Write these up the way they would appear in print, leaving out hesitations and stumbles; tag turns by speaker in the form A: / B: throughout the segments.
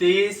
A: 23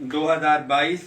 A: 2022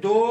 A: 2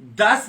A: 10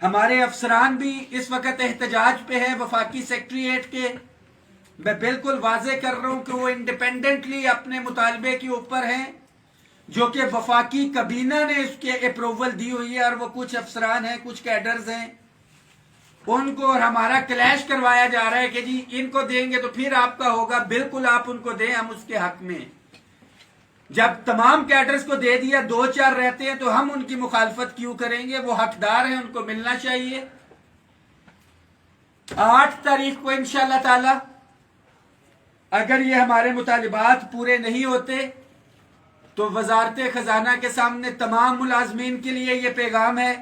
A: ہمارے افسران بھی اس وقت احتجاج پہ ہے وفاقی سیکٹریٹ کے. میں بالکل واضح کر رہا ہوں کہ وہ انڈیپینڈنٹلی اپنے مطالبے کے اوپر ہیں جو کہ وفاقی کابینہ نے اس کے اپروول دی ہوئی ہے, اور وہ کچھ افسران ہیں, کچھ کیڈرز ہیں, ان کو اور ہمارا کلیش کروایا جا رہا ہے کہ جی ان کو دیں گے تو پھر آپ کا ہوگا. بالکل آپ ان کو دیں, ہم اس کے حق میں. جب تمام کیڈرز کو دے دیا, 2-4 رہتے ہیں, تو ہم ان کی مخالفت کیوں کریں گے؟ وہ حقدار ہیں, ان کو ملنا چاہیے. 8 تاریخ کو انشاءاللہ تعالی اگر یہ ہمارے مطالبات پورے نہیں ہوتے تو وزارت خزانہ کے سامنے تمام ملازمین کے لیے یہ پیغام ہے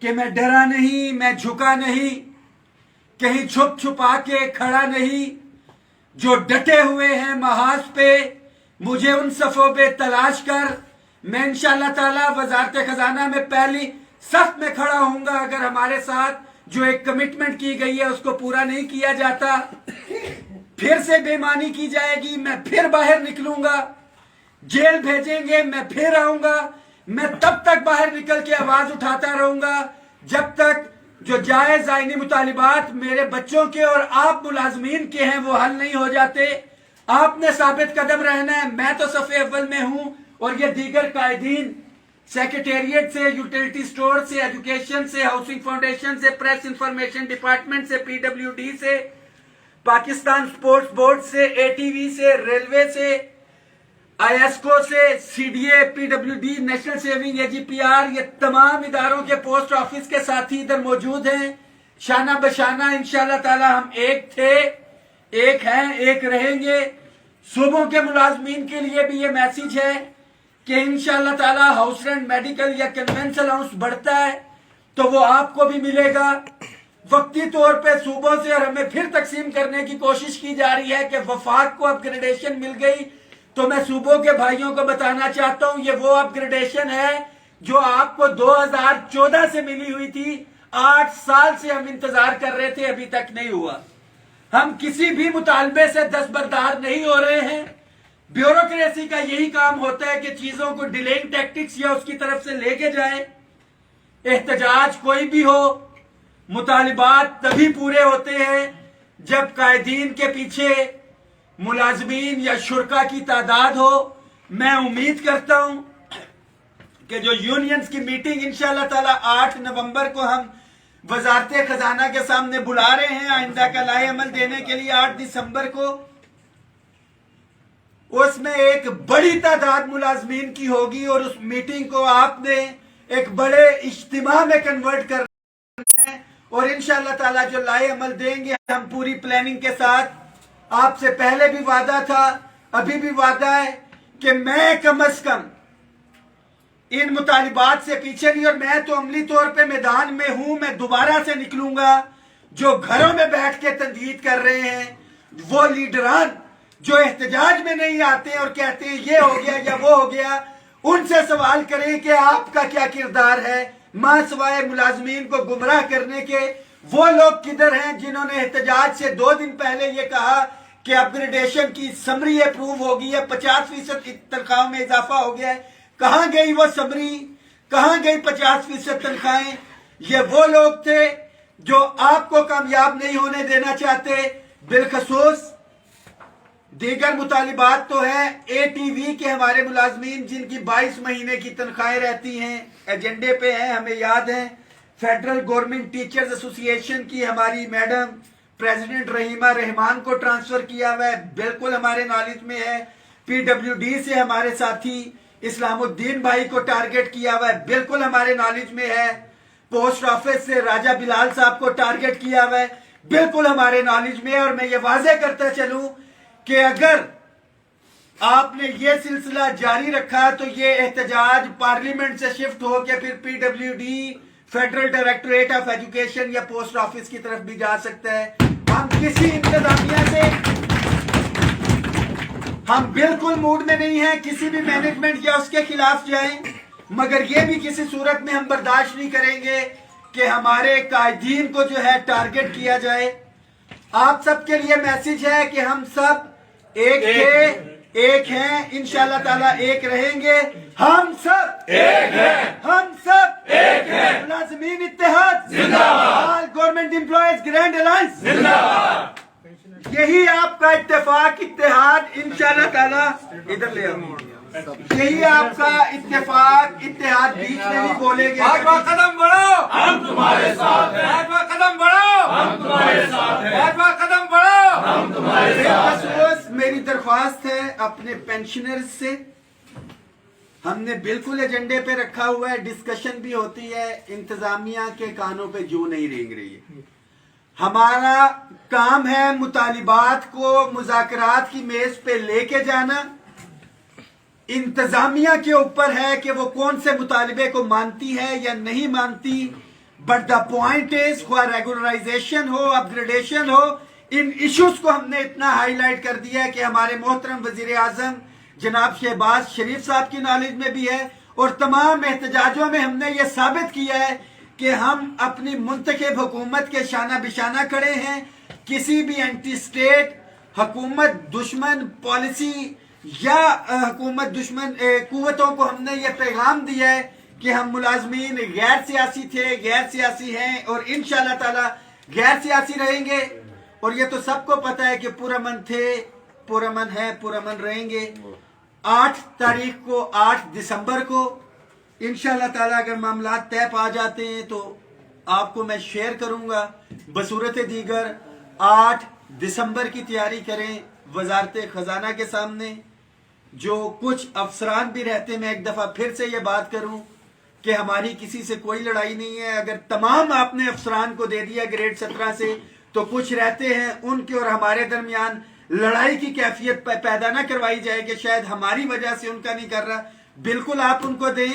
A: کہ میں ڈرا نہیں, میں جھکا نہیں, کہیں چھپ چھپا کے کھڑا نہیں. جو ڈٹے ہوئے ہیں محاذ پہ, مجھے ان صفوں پہ تلاش کر, میں انشاءاللہ تعالی وزارت خزانہ میں پہلی صف میں کھڑا ہوں گا. اگر ہمارے ساتھ جو ایک کمٹمنٹ کی گئی ہے اس کو پورا نہیں کیا جاتا, پھر سے بے ایمانی کی جائے گی, میں پھر باہر نکلوں گا. جیل بھیجیں گے, میں پھر آؤں گا. میں تب تک باہر نکل کے آواز اٹھاتا رہوں گا جب تک جو جائز آئینی مطالبات میرے بچوں کے اور آپ ملازمین کے ہیں وہ حل نہیں ہو جاتے. آپ نے ثابت قدم رہنا ہے. میں تو صف اول میں ہوں, اور یہ دیگر قائدین سیکریٹریٹ سے, یوٹیلٹی سٹور سے, ایجوکیشن سے, ہاؤسنگ فاؤنڈیشن سے, پریس انفارمیشن ڈپارٹمنٹ سے, پی ڈبلیو ڈی سے, پاکستان سپورٹس بورڈ سے, اے ٹی وی سے, ریلوے سے, آئی ایس کو سے, C D A, P W D, national saving, A G P R, یہ تمام اداروں کے پوسٹ آفس کے ساتھی ادھر موجود ہیں. شانہ بشانہ انشاءاللہ تعالی ہم ایک تھے, ایک ہیں, ایک رہیں گے. صوبوں کے ملازمین کے لیے بھی یہ میسیج ہے کہ انشاءاللہ تعالی ہاؤس رینٹ, میڈیکل یا کنوینس الاؤنس بڑھتا ہے تو وہ آپ کو بھی ملے گا. وقتی طور پہ صوبوں سے اور ہمیں پھر تقسیم کرنے کی کوشش کی جا رہی ہے کہ وفاق کو اپ گریڈیشن مل گئی, تو میں صوبوں کے بھائیوں کو بتانا چاہتا ہوں یہ وہ اپ گریڈیشن ہے جو آپ کو 2014 سے ملی ہوئی تھی. 8 سال سے ہم انتظار کر رہے تھے, ابھی تک نہیں ہوا. ہم کسی بھی مطالبے سے دستبردار نہیں ہو رہے ہیں. بیوروکریسی کا یہی کام ہوتا ہے کہ چیزوں کو ڈیلینگ ٹیکٹکس یا اس کی طرف سے لے کے جائے. احتجاج کوئی بھی ہو, مطالبات تبھی پورے ہوتے ہیں جب قائدین کے پیچھے ملازمین یا شرکا کی تعداد ہو. میں امید کرتا ہوں کہ جو یونینز کی میٹنگ انشاءاللہ تعالی 8 نومبر کو ہم وزارت خزانہ کے سامنے بلا رہے ہیں آئندہ کا لائحہ عمل دینے کے لیے 8 دسمبر کو, اس میں ایک بڑی تعداد ملازمین کی ہوگی, اور اس میٹنگ کو آپ نے ایک بڑے اجتماع میں کنورٹ کرنا ہے. اور انشاءاللہ تعالی جو لائحہ عمل دیں گے ہم پوری پلاننگ کے ساتھ, آپ سے پہلے بھی وعدہ تھا, ابھی بھی وعدہ ہے کہ میں کم از کم ان مطالبات سے پیچھے نہیں, اور میں تو عملی طور پہ میدان میں ہوں. میں دوبارہ سے نکلوں گا. جو گھروں میں بیٹھ کے تنقید کر رہے ہیں, وہ لیڈران جو احتجاج میں نہیں آتے اور کہتے ہیں یہ ہو گیا یا وہ ہو گیا, ان سے سوال کریں کہ آپ کا کیا کردار ہے. ماں سوائے ملازمین کو گمراہ کرنے کے وہ لوگ کدھر ہیں جنہوں نے احتجاج سے 2 دن پہلے یہ کہا کہ اپ گریڈیشن کی سمری اپروو ہو گئی ہے, 50% کی تنخواہوں میں اضافہ ہو گیا ہے. کہاں گئی وہ سمری, کہاں گئی 50% تنخواہیں؟ یہ وہ لوگ تھے جو آپ کو کامیاب نہیں ہونے دینا چاہتے. بالخصوص دیگر مطالبات تو ہیں اے ٹی وی کے ہمارے ملازمین جن کی 22 مہینے کی تنخواہیں رہتی ہیں, ایجنڈے پہ ہیں, ہمیں یاد ہیں. فیڈرل گورنمنٹ ٹیچرز ایسوسی ایشن کی ہماری میڈم پریزیڈنٹ رحیمہ رحمان کو ٹرانسفر کیا ہوا ہے, بالکل ہمارے نالج میں ہے. پی ڈبلیو ڈی سے ہمارے ساتھی اسلام الدین بھائی کو ٹارگٹ کیا ہوا ہے, بالکل ہمارے نالج میں ہے. پوسٹ آفس سے راجہ بلال صاحب کو ٹارگٹ کیا ہوا ہے, بالکل ہمارے نالج میں ہے. اور میں یہ واضح کرتا چلوں کہ اگر آپ نے یہ سلسلہ جاری رکھا تو یہ احتجاج پارلیمنٹ سے شفٹ ہو کے پھر پی W D, federal directorate of education یا پوسٹ آفس کی طرف بھی جا سکتا ہے. ہم کسی انتظامیہ سے ہم بالکل موڈ میں نہیں ہیں کسی بھی مینجمنٹ یا اس کے خلاف جائیں, مگر یہ بھی کسی صورت میں ہم برداشت نہیں کریں گے کہ ہمارے قائدین کو جو ہے ٹارگٹ کیا جائے. آپ سب کے لیے میسیج ہے کہ ہم سب ایک تھے, ایک ہیں انشاءاللہ تعالیٰ ایک رہیں گے. ہم سب ایک ہیں, ہم سب ایک ہیں. ملازمین اتحاد زندہ باد, آل گورنمنٹ امپلائیز گرینڈ الائنس زندہ باد. یہی آپ کا اتفاق اتحاد انشاءاللہ تعالیٰ, ادھر لے آؤ, یہی آپ کا اتفاق اتحاد بیچ میں بھی بولے گے.
B: قدم بڑھو ہم تمہارے ساتھ ہیں, قدم بڑھو ہم تمہارے ساتھ ہیں, قدم بڑھو ہم تمہارے ساتھ ہیں.
A: میری درخواست ہے اپنے پینشنرز سے, ہم نے بالکل ایجنڈے پہ رکھا ہوا ہے, ڈسکشن بھی ہوتی ہے, انتظامیہ کے کانوں پہ جو نہیں رینگ رہی ہے. ہمارا کام ہے مطالبات کو مذاکرات کی میز پہ لے کے جانا. انتظامیہ کے اوپر ہے کہ وہ کون سے مطالبے کو مانتی ہے یا نہیں مانتی. بٹ دا پوائنٹ از, خواہ ریگولرائزیشن ہو, اپ گریڈیشن ہو, ان ایشوز کو ہم نے اتنا ہائی لائٹ کر دیا ہے کہ ہمارے محترم وزیر اعظم جناب شہباز شریف صاحب کی نالج میں بھی ہے, اور تمام احتجاجوں میں ہم نے یہ ثابت کیا ہے کہ ہم اپنی منتخب حکومت کے شانہ بشانہ کھڑے ہیں. کسی بھی اینٹی اسٹیٹ حکومت دشمن پالیسی یا حکومت دشمن قوتوں کو ہم نے یہ پیغام دیا ہے کہ ہم ملازمین غیر سیاسی تھے, غیر سیاسی ہیں, اور انشاءاللہ تعالی غیر سیاسی رہیں گے. اور یہ تو سب کو پتا ہے کہ پرامن تھے, پرامن ہے, پرامن رہیں گے. 8 تاریخ کو, 8 دسمبر کو انشاءاللہ تعالی اگر معاملات طے پا جاتے ہیں تو آپ کو میں شیئر کروں گا. بصورت دیگر 8 دسمبر کی تیاری کریں وزارت خزانہ کے سامنے. جو کچھ افسران بھی رہتے ہیں, میں ایک دفعہ پھر سے یہ بات کروں کہ ہماری کسی سے کوئی لڑائی نہیں ہے. اگر تمام آپ نے افسران کو دے دیا گریڈ 17 سے, تو کچھ رہتے ہیں ان کے اور ہمارے درمیان لڑائی کی کیفیت پیدا نہ کروائی جائے کہ شاید ہماری وجہ سے ان کا نہیں کر رہا. بالکل آپ ان کو دیں,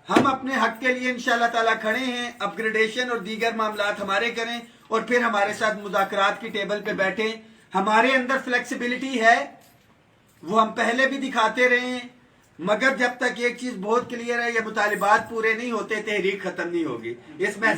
A: ہم اپنے حق کے لیے انشاءاللہ تعالیٰ کھڑے ہیں. اپ گریڈیشن اور دیگر معاملات ہمارے کریں, اور پھر ہمارے ساتھ مذاکرات کی ٹیبل پہ بیٹھیں. ہمارے اندر فلیکسیبلٹی ہے, وہ ہم پہلے بھی دکھاتے رہے ہیں, مگر جب تک ایک چیز بہت کلیئر ہے, یہ مطالبات پورے نہیں ہوتے تحریک ختم نہیں ہوگی. اس میں